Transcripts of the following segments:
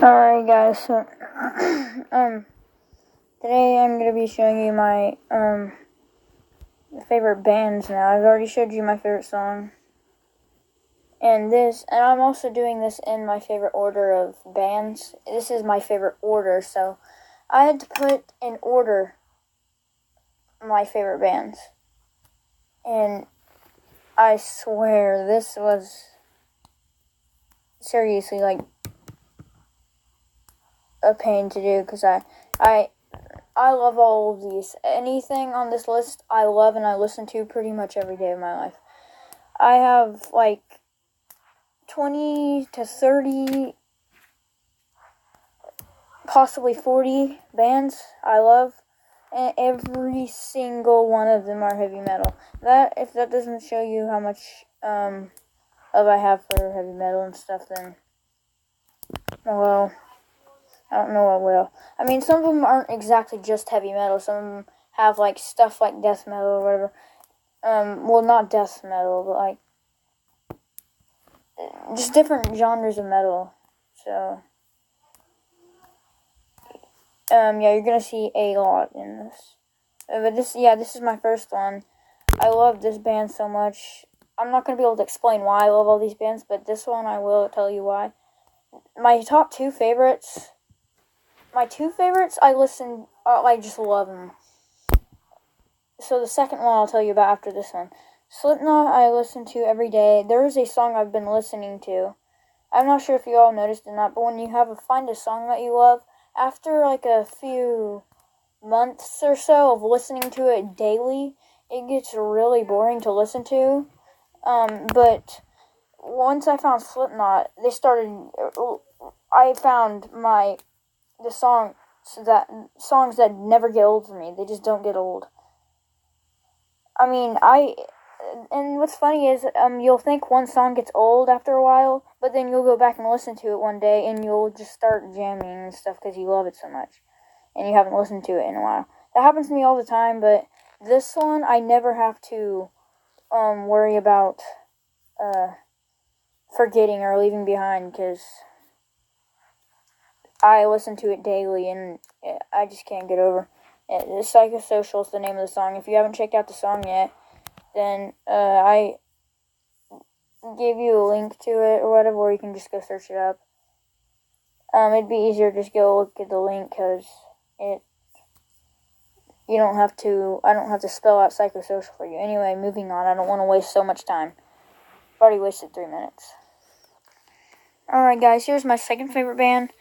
Alright guys, so today I'm gonna be showing you my favorite bands now. I've already showed you my favorite song. And I'm also doing this in my favorite order of bands. This is my favorite order, so I had to put in order my favorite bands. And I swear this was seriously like a pain to do because I love all of these. Anything on this list I love and I listen to pretty much every day of my life. I have like 20 to 30, possibly 40 bands I love, and every single one of them are heavy metal. If that doesn't show you how much love I have for heavy metal and stuff, then well, I don't know what will. I mean, some of them aren't exactly just heavy metal. Some of them have like stuff like death metal or whatever. Well, not death metal, but like just different genres of metal. So, yeah, you're gonna see a lot in this. But this is my first one. I love this band so much. I'm not gonna be able to explain why I love all these bands, but this one I will tell you why. My two favorites, I just love them. So the second one I'll tell you about after this one. Slipknot I listen to every day. There is a song I've been listening to. I'm not sure if you all noticed or not, but when you find a song that you love, after like a few months or so of listening to it daily, it gets really boring to listen to. But once I found Slipknot, I found the songs that never get old for me. They just don't get old. I mean, and what's funny is, you'll think one song gets old after a while, but then you'll go back and listen to it one day, and you'll just start jamming and stuff because you love it so much, and you haven't listened to it in a while. That happens to me all the time, but this one, I never have to, worry about, forgetting or leaving behind, because I listen to it daily, and I just can't get over it. Psychosocial is the name of the song. If you haven't checked out the song yet, then I gave you a link to it or whatever, or you can just go search it up. It'd be easier to just go look at the link because I don't have to spell out psychosocial for you. Anyway, moving on. I don't want to waste so much time. I've already wasted 3 minutes. Alright guys, here's my second favorite band.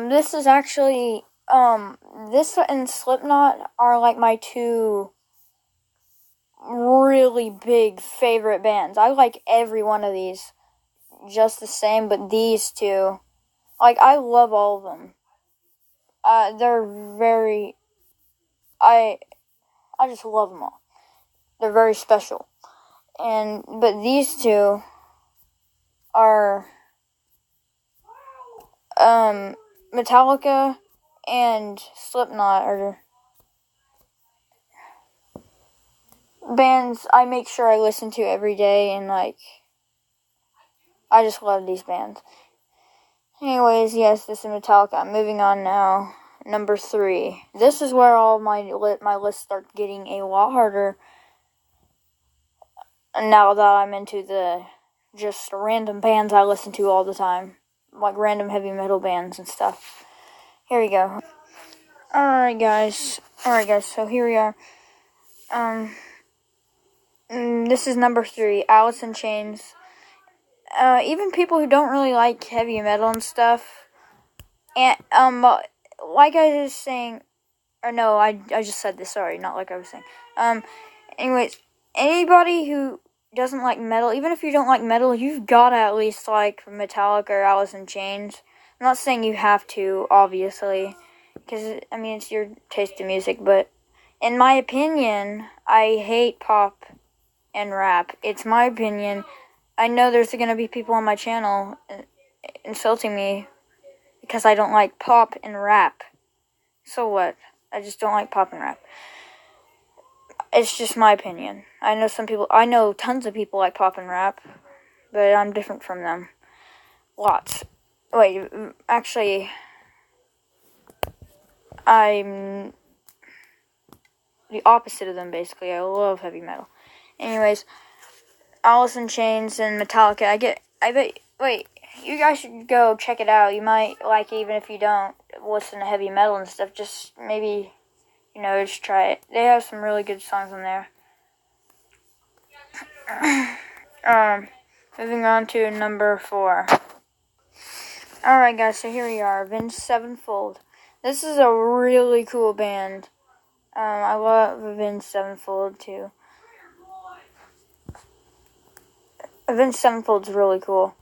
This is actually, this and Slipknot are like my two really big favorite bands. I like every one of these just the same, but these two, like, I love all of them. I just love them all. They're very special. But these two are, Metallica and Slipknot are bands I make sure I listen to every day, and like, I just love these bands. Anyways, yes, this is Metallica. I'm moving on now. Number 3. This is where all my list starts getting a lot harder. Now that I'm into the just random bands I listen to all the time, like random heavy metal bands and stuff. Here we go. Alright guys, so here we are. This is number 3, Alice in Chains. Even people who don't really like heavy metal and stuff, and, like I was saying, or no, I just said this, sorry, not like I was saying. Anyways, anybody who doesn't like metal, even if you don't like metal, you've gotta at least like Metallica or Alice in Chains. I'm not saying you have to, obviously, because, I mean, it's your taste in music, but in my opinion, I hate pop and rap. It's my opinion. I know there's gonna be people on my channel insulting me because I don't like pop and rap. So what? I just don't like pop and rap. It's just my opinion. I know tons of people like pop and rap, but I'm different from them. Lots. Wait, actually, I'm the opposite of them, basically. I love heavy metal. Anyways, Alice in Chains and Metallica. Wait, you guys should go check it out. You might like it even if you don't listen to heavy metal and stuff. Just maybe, just try it. They have some really good songs on there. Moving on to number 4. Alright, guys, so here we are. Avenged Sevenfold. This is a really cool band. I love Avenged Sevenfold, too. Avenged Sevenfold's really cool.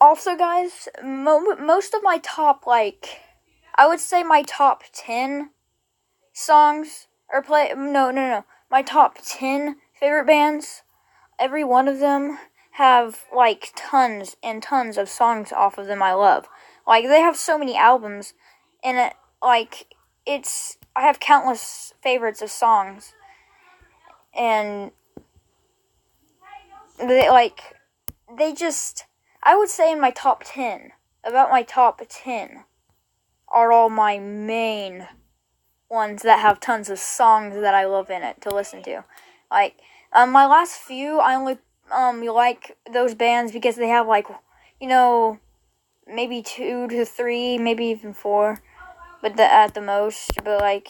Also, guys, most of my top, I would say my top 10 songs, my top 10 favorite bands, every one of them have, tons and tons of songs off of them I love. They have so many albums, and, I have countless favorites of songs, and I would say in my top 10, about my top 10 are all my main ones that have tons of songs that I love in it to listen to. My last few, I only like those bands because they have maybe 2 to 3, maybe even 4, but at the most, but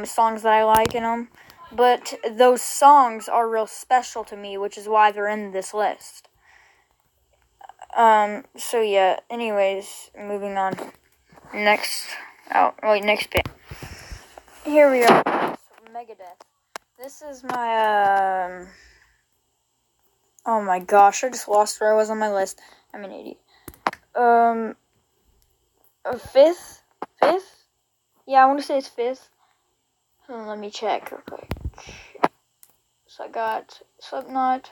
songs that I like in them. But those songs are real special to me, which is why they're in this list. So yeah, anyways, moving on. Next bit. Here we are, Megadeth. This is my, oh my gosh, I just lost where I was on my list. I'm an idiot. Fifth? Yeah, I want to say it's 5th. Let me check real quick. So I got Slipknot,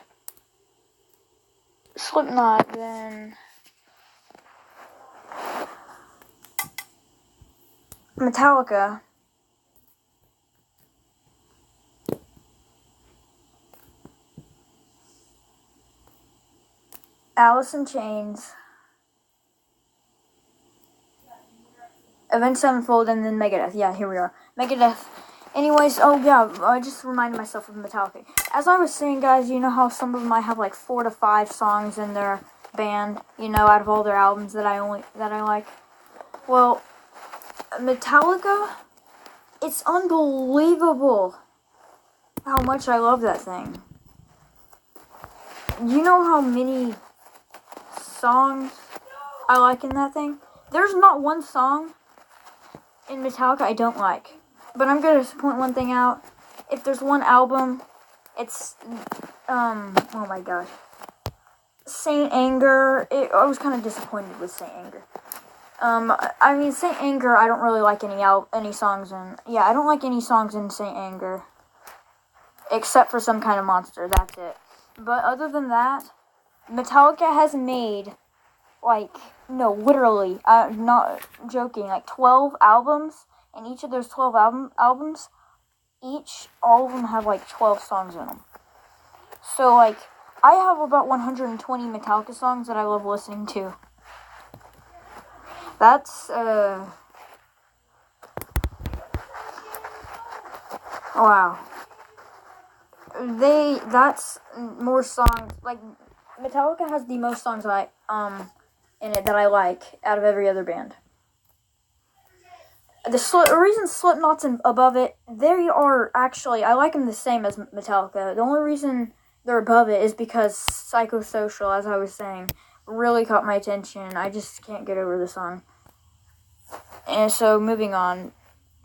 then Metallica, Alice in Chains, Avenged Sevenfold, and then Megadeth. Yeah, here we are. Megadeth. Anyways, oh yeah, I just reminded myself of Metallica. As I was saying, guys, you know how some of them might have 4 to 5 songs in their band, out of all their albums that I like. Well, Metallica, it's unbelievable how much I love that thing. You know how many songs I like in that thing? There's not one song in Metallica I don't like. But I'm going to point one thing out. If there's one album, it's, oh my gosh. Saint Anger. I was kind of disappointed with Saint Anger. Saint Anger, I don't really like any songs in. Yeah, I don't like any songs in Saint Anger. Except for Some Kind of Monster, that's it. But other than that, Metallica has made, literally, not joking, 12 albums, and each of those 12 albums, all of them have, 12 songs in them. So, I have about 120 Metallica songs that I love listening to. That's, wow. That's more songs, Metallica has the most songs in it that I like out of every other band. The reason Slipknot's above it, they are actually, I like them the same as Metallica. The only reason they're above it is because Psychosocial, as I was saying, really caught my attention. I just can't get over the song. And so, moving on.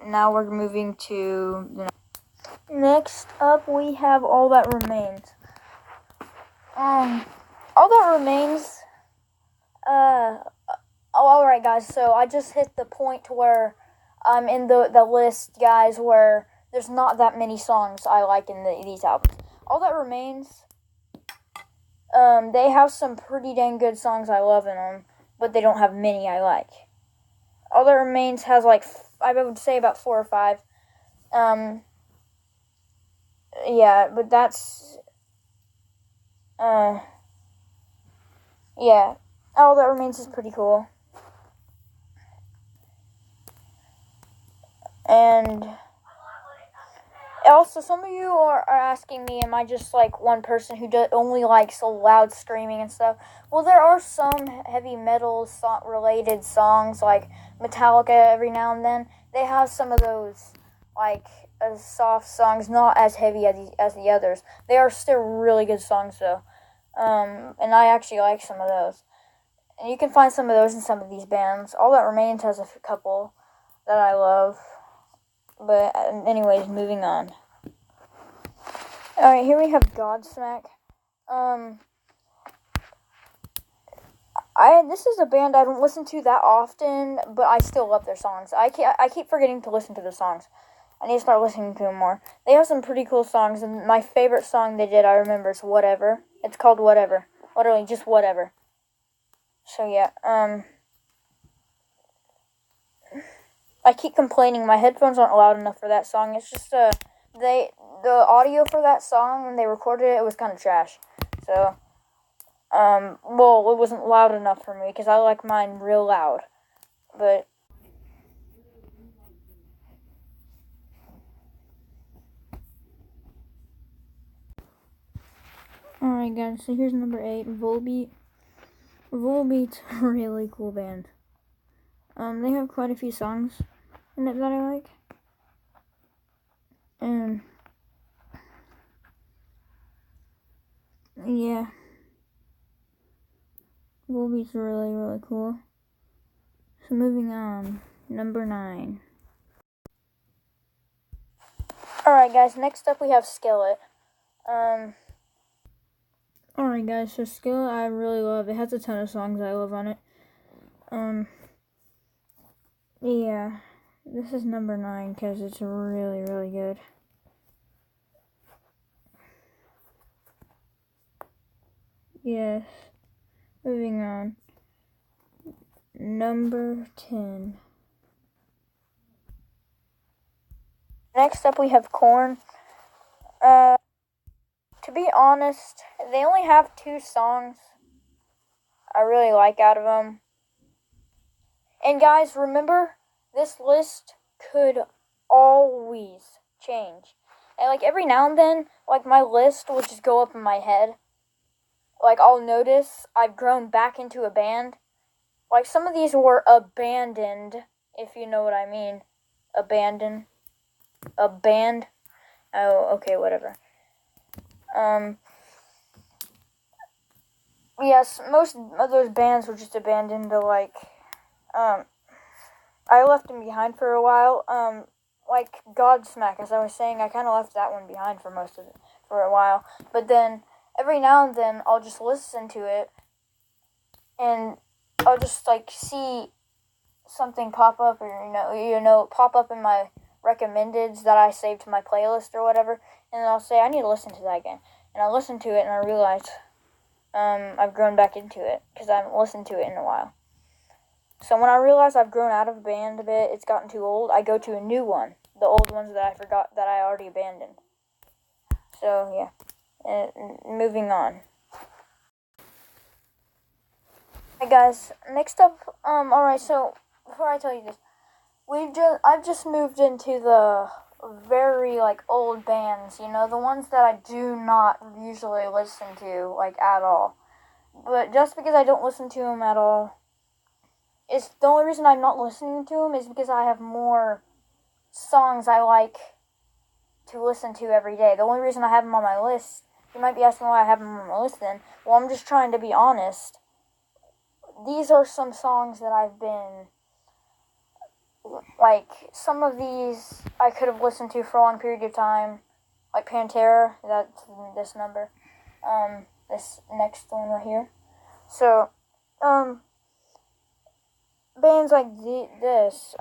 Now we're moving to the next up, we have All That Remains. All That Remains, alright guys, so I just hit the point where I'm in the list, guys, where there's not that many songs I like in these albums. All That Remains, they have some pretty dang good songs I love in them, but they don't have many I like. All That Remains has, I would say about 4 or 5. Yeah, but that's, yeah, All That Remains is pretty cool. And also, some of you are asking me, am I just like one person who only likes loud screaming and stuff? Well, there are some heavy metal related songs, like Metallica every now and then. They have some of those, like, soft songs, not as heavy as the others. They are still really good songs, though. And I actually like some of those. And you can find some of those in some of these bands. All That Remains has a couple that I love. But anyways, moving on. Alright, here we have Godsmack. This is a band I don't listen to that often, but I still love their songs. I keep forgetting to listen to the songs. I need to start listening to them more. They have some pretty cool songs, and my favorite song they did, I remember, is Whatever. It's called Whatever. Literally, just Whatever. So yeah, I keep complaining my headphones aren't loud enough for that song. It's just the audio for that song when they recorded it was kind of trash. So well, it wasn't loud enough for me because I like mine real loud. But alright guys, so here's number 8, Volbeat. Volbeat's a really cool band. They have quite a few songs in it that I like. And yeah, Volbeat's really, really cool. So moving on, number 9. Alright guys, next up we have Skillet. Alright guys, so Skillet I really love. It has a ton of songs I love on it. Yeah, this is number 9 because it's really, really good. Yes. Moving on. Number 10. Next up we have Korn. To be honest, they only have 2 songs I really like out of them. And guys, remember, this list could always change. And like every now and then, like my list will just go up in my head. Like I'll notice I've grown back into a band. Like some of these were abandoned, if you know what I mean. Abandoned. A band. Oh, okay, whatever. Yes, most of those bands were just abandoned to like, I left them behind for a while. Like Godsmack, as I was saying, I kind of left that one behind for a while. But then every now and then I'll just listen to it, and I'll just like see something pop up, or you know, pop up in my recommendeds that I saved to my playlist or whatever, and then I'll say I need to listen to that again, and I listen to it, and I realize I've grown back into it because I haven't listened to it in a while. So when I realize I've grown out of a band a bit, it's gotten too old, I go to a new one. The old ones that I forgot that I already abandoned. So yeah, moving on. Hey guys, next up, alright, so before I tell you this, I've just moved into the very like old bands, you know, the ones that I do not usually listen to like at all. But just because I don't listen to them at all, it's the only reason I'm not listening to them is because I have more songs I like to listen to every day. The only reason I have them on my list, you might be asking why I have them on my list then. Well, I'm just trying to be honest. These are some songs that I've been, like, some of these I could have listened to for a long period of time. Like Pantera, that's this number. This next one right here. So, bands like this,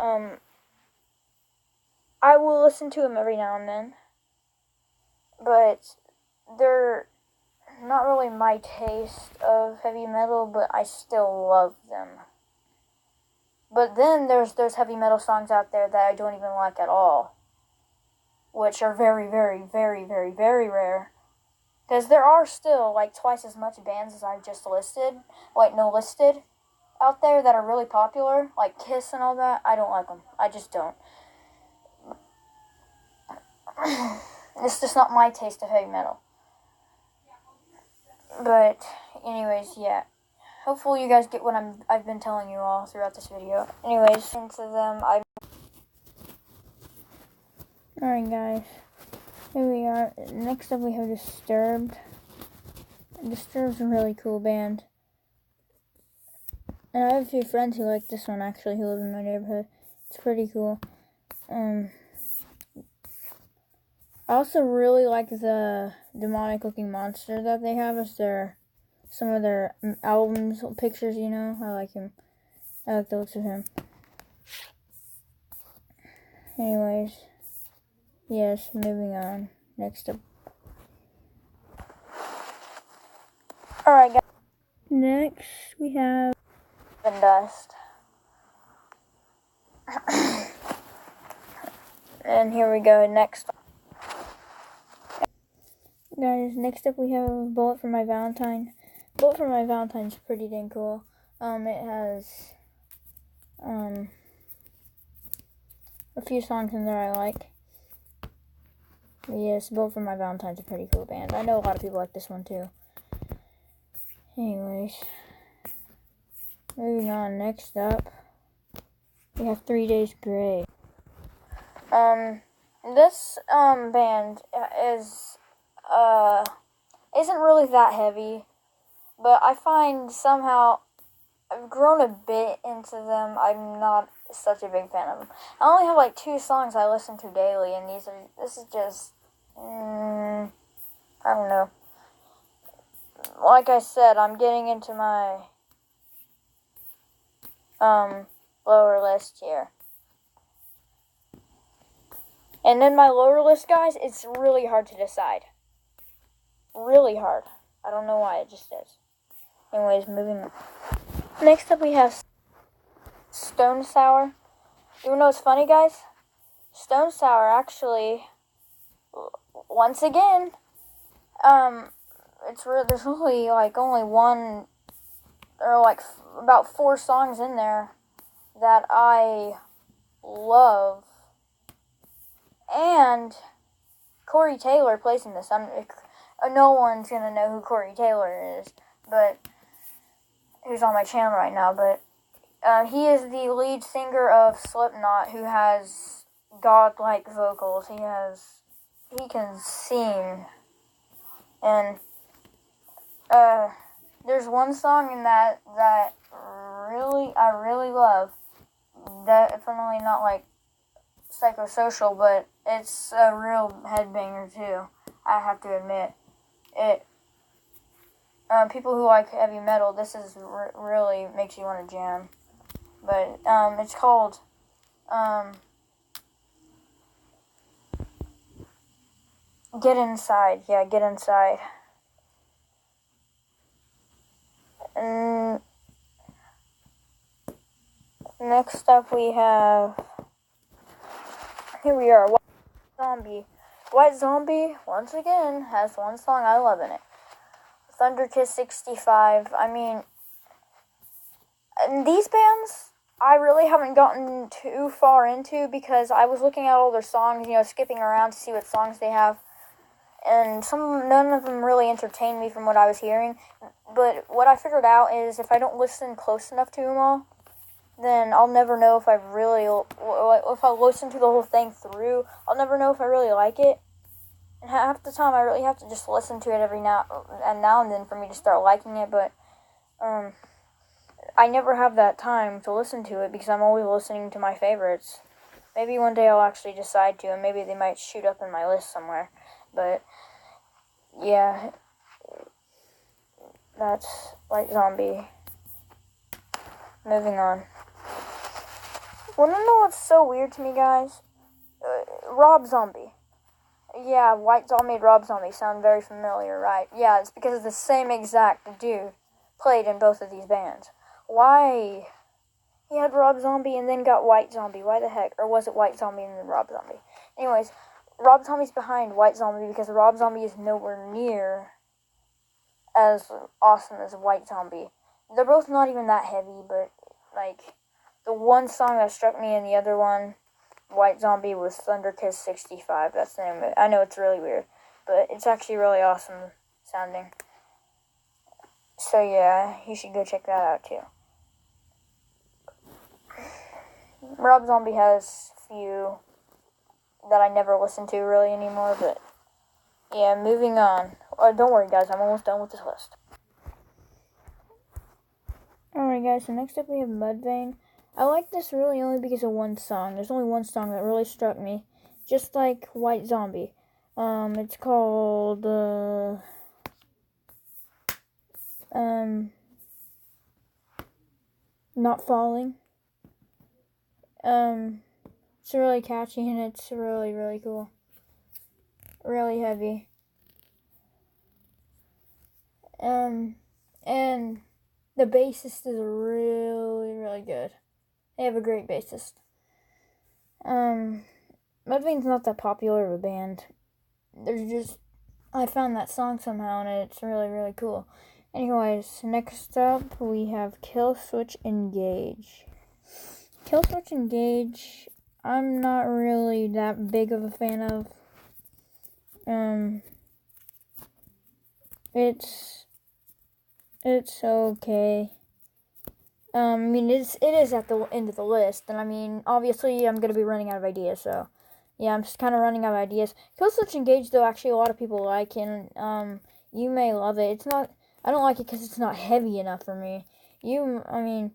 I will listen to them every now and then, but they're not really my taste of heavy metal, but I still love them. But then there's heavy metal songs out there that I don't even like at all, which are very, very, very, very, very rare. Because there are still, like, twice as much bands as I've just listed, like, no listed, out there that are really popular, like Kiss and all that. I don't like them. I just don't. It's just not my taste of heavy metal. But, anyways, yeah. Hopefully you guys get what I've been telling you all throughout this video. Anyways, into them, Alright, guys. Here we are. Next up, we have Disturbed. Disturbed's a really cool band. And I have a few friends who like this one, actually, who live in my neighborhood. It's pretty cool. I also really like the demonic-looking monster that they have as some of their albums, pictures, you know. I like him. I like the looks of him. Anyways, yes, moving on. Next up. Alright, guys. Next, we have Dust. And here we go, next. Guys, next up we have Bullet for My Valentine. Bullet for My Valentine is pretty dang cool. It has a few songs in there I like. Yes, Bullet for My Valentine's a pretty cool band. I know a lot of people like this one too. Anyways, moving on. Next up, we have 3 Days Grace. This band isn't really that heavy, but I find somehow I've grown a bit into them. I'm not such a big fan of them. I only have like 2 songs I listen to daily, and this is just I don't know. Like I said, I'm getting into my lower list here. And then my lower list, guys, it's really hard to decide. Really hard. I don't know why, it just is. Anyways, moving on. Next up we have Stone Sour. You know what's funny, guys? Stone Sour actually, once again, there's really like only one, or like about 4 songs in there that I love. And Corey Taylor plays in this. No one's going to know who Corey Taylor is, but who's on my channel right now. But he is the lead singer of Slipknot, who has godlike vocals. He can sing. And there's one song in that I really love. Definitely not like Psychosocial, but it's a real headbanger too, I have to admit. People who like heavy metal, this is really makes you want to jam. But it's called Get Inside. Yeah, Get Inside. And next up we have, here we are, White Zombie. White Zombie, once again, has one song I love in it. Thunder Kiss 65. I mean, these bands, I really haven't gotten too far into because I was looking at all their songs, skipping around to see what songs they have. And none of them really entertained me from what I was hearing. But what I figured out is if I don't listen close enough to them all, then I'll never know if if I listen to the whole thing through, I'll never know if I really like it. And half the time I really have to just listen to it every now and then for me to start liking it, but I never have that time to listen to it because I'm always listening to my favorites. Maybe one day I'll actually decide to, and maybe they might shoot up in my list somewhere. But yeah, that's White Zombie. Moving on. Wanna know what's so weird to me, guys? Rob Zombie. Yeah, White Zombie and Rob Zombie sound very familiar, right? Yeah, it's because the same exact dude played in both of these bands. Why? He had Rob Zombie and then got White Zombie. Why the heck? Or was it White Zombie and then Rob Zombie? Anyways, Rob Zombie's behind White Zombie because Rob Zombie is nowhere near as awesome as White Zombie. They're both not even that heavy, but like the one song that struck me and the other one, White Zombie, was Thunderkiss 65. That's the name of it. I know it's really weird, but it's actually really awesome sounding. So yeah, you should go check that out too. Rob Zombie has a few that I never listen to really anymore, but yeah, moving on. Don't worry guys, I'm almost done with this list. Alright guys, so next up we have Mudvayne. I like this really only because of one song. There's only one song that really struck me, just like White Zombie. It's called, Not Falling. It's really catchy and it's really, really cool. Really heavy. And the bassist is really, really good. They have a great bassist. Mudvayne's not that popular of a band. I found that song somehow and it's really, really cool. Anyways, next up we have Killswitch Engage. Killswitch Engage, I'm not really that big of a fan of. It's okay. I mean, it is at the end of the list, and I mean, obviously, I'm gonna be running out of ideas, so yeah, I'm just kind of running out of ideas. Killswitch Engage, though, actually, a lot of people like, and you may love it. It's not. I don't like it because it's not heavy enough for me. I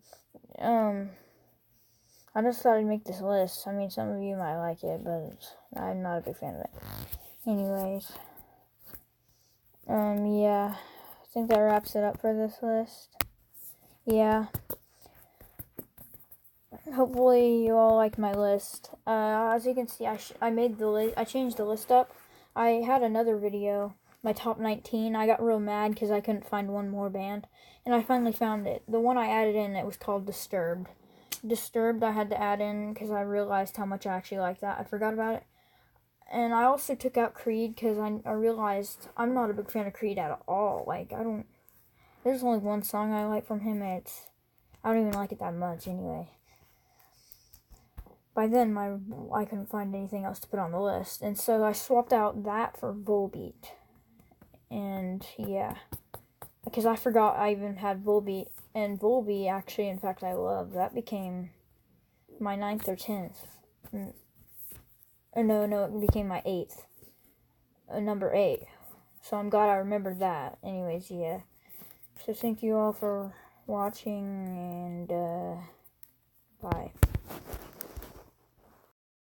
just thought I'd make this list. I mean, some of you might like it, but I'm not a big fan of it. Anyways, yeah, I think that wraps it up for this list. Yeah. Hopefully you all like my list. As you can see, I made the list. I changed the list up. I had another video, my top 19. I got real mad because I couldn't find one more band, and I finally found it. The one I added in, it was called Disturbed. Disturbed I had to add in because I realized how much I actually liked that. I forgot about it. And I also took out Creed because I realized I'm not a big fan of Creed at all. Like, there's only one song I like from him, and I don't even like it that much anyway. By then, I couldn't find anything else to put on the list, and so I swapped out that for Volbeat. And yeah, because I forgot I even had Volbeat, and Volbeat actually, in fact, I love. That became my 9th or 10th. No, it became my 8th. Number 8. So I'm glad I remembered that. Anyways, yeah. So thank you all for watching, and